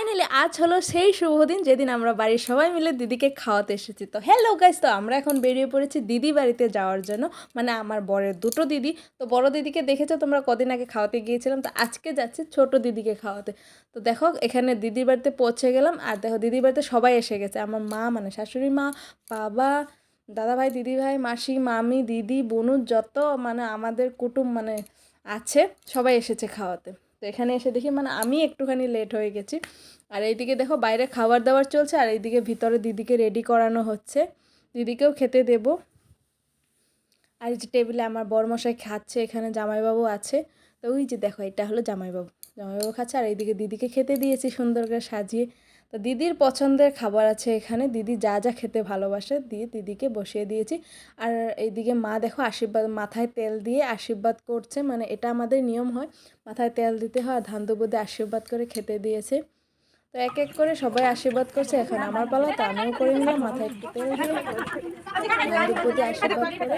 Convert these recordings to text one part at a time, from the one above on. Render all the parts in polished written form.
Finally আজ হলো সেই শুভ দিন যেদিন আমরা বাড়ির সবাই মিলে দিদিকে খাওয়াতে এসেছি। তো হ্যালো গাইস, তো আমরা এখন বেরিয়ে পড়েছি দিদি বাড়িতে যাওয়ার জন্য। মানে আমার বরের দুটো দিদি। তো বড় দিদিকে দেখেছো তোমরা কদিন আগে খাওয়াতে গিয়েছিলাম, তো আজকে যাচ্ছি ছোট দিদিকে খাওয়াতে। তো দেখো এখানে দিদির বাড়িতে পৌঁছে গেলাম, আর দেখো দিদির বাড়িতে সবাই এসে গেছে। আমার মা মানে শাশুড়ি মা, বাবা, দাদা ভাই, দিদি ভাই, মাসি, মামি, দিদি, বোনু, যত মানে আমাদের কুটুম মানে আছে সবাই এসেছে খাওয়াতে। তো এখানে এসে দেখি মানে আমি একটুখানি লেট হয়ে গেছি। আর এইদিকে দেখো বাইরে খাবার দাবার চলছে, আর এইদিকে ভিতরে দিদিকে রেডি করানো হচ্ছে, দিদিকেও খেতে দেব। আর এই যে টেবিলে আমার বরমশাই খাচ্ছে, এখানে জামাইবাবু আছে। তো ওই যে দেখো এটা হলো জামাইবাবু, জামাইবাবু খাচ্ছে। আর এইদিকে দিদিকে খেতে দিয়েছি সুন্দর করে সাজিয়ে। তো দিদির পছন্দের খাবার আছে এখানে, দিদি যা যা খেতে ভালোবাসে দিয়ে দিদিকে বসিয়ে দিয়েছি। আর এইদিকে মা দেখো আশীর্বাদ, মাথায় তেল দিয়ে আশীর্বাদ করছে, মানে এটা আমাদের নিয়ম হয়, মাথায় তেল দিতে হয়। আর ধান দুব্বো দিয়ে আশীর্বাদ করে খেতে দিয়েছে। তো এক এক করে সবাই আশীর্বাদ করছে, এখন আমার পালা, তো আমিও করে নিলাম মাথায় একটু তেল দিয়ে ধানদুর প্রতি আশীর্বাদ করে।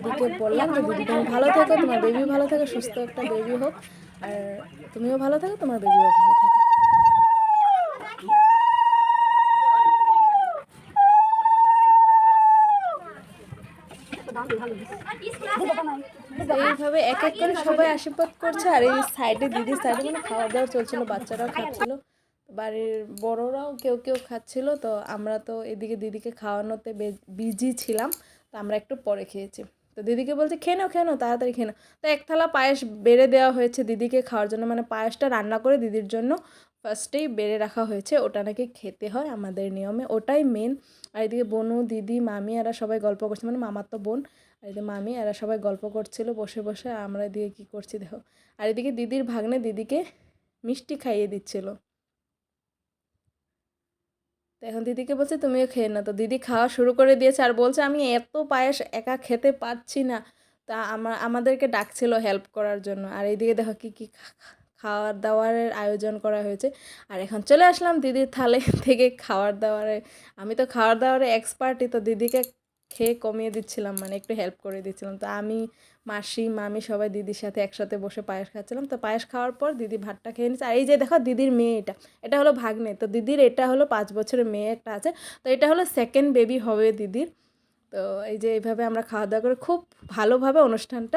দিদিকে বললাম যে দিদি তুমি ভালো থেকো, তোমার বেবি ভালো থাকে, সুস্থ একটা বেবি হোক, আর তুমিও ভালো থাকো, তোমার বেবিও ভালো থাকে। এইভাবে এক এক করে সবাই আশীর্বাদ করছে। আর এই সাইডে দিদির সাইডে মানে খাওয়া দাওয়া চলছিল, বাচ্চারাও খাচ্ছিল, বাড়ির বড়রাও কেউ কেউ খাচ্ছিল। তো আমরা তো এদিকে দিদিকে খাওয়ানোতে বিজি ছিলাম, তো আমরা একটু পরে খেয়েছি। তো দিদিকে বলছে খেয়ে নাও খেয়ে নাও, তাড়াতাড়ি খেয়ে নাও। তো এক থালা পায়েস বেড়ে দেওয়া হয়েছে দিদিকে খাওয়ার জন্য, মানে পায়েসটা রান্না করে দিদির জন্য ফার্স্টেই বেড়ে রাখা হয়েছে, ওটা নাকি খেতে হয় আমাদের নিয়মে, ওটাই মেন। আর এদিকে বোনু, দিদি, মামি এরা সবাই গল্প করছে, মানে মামার তো বোন, আর এদিকে মামি এরা সবাই গল্প করছিল বসে বসে। আমরা এদিকে কী করছি দেখো। আর এদিকে দিদির ভাগ্নে দিদিকে মিষ্টি খাইয়ে দিচ্ছিল। তো এখন দিদিকে বলছে তুমিও খেয়ে নাও। তো দিদি খাওয়া শুরু করে দিয়েছে, আর বলছে আমি এত পায়েস একা খেতে পারছি না। তা আমাদেরকে ডাকছিল হেল্প করার জন্য। আর এইদিকে দেখো কী কী খাওয়ার দাওয়ারের আয়োজন করা হয়েছে। আর এখন চলে আসলাম দিদির থালে থেকে খাওয়ার দাওয়ারে। আমি তো খাওয়ার দাওয়ারে এক্সপার্টই, তো দিদিকে খেয়ে কমিয়ে দিচ্ছিলাম, মানে একটু হেল্প করে দিচ্ছিলাম। তো আমি, মাসি, মামি সবাই দিদির সাথে একসাথে বসে পায়েস খাচ্ছিলাম। তো পায়েস খাওয়ার পর দিদি ভাতটা খেয়ে নিচ্ছে। আর এই যে দেখো দিদির মেয়ে, এটা হলো ভাগ্নে। তো দিদির এটা হলো 5 বছরের মেয়ে একটা আছে। তো এটা হলো সেকেন্ড বেবি হবে দিদির। তো এই যে এইভাবে আমরা খাওয়া দাওয়া করে খুব ভালোভাবে অনুষ্ঠানটা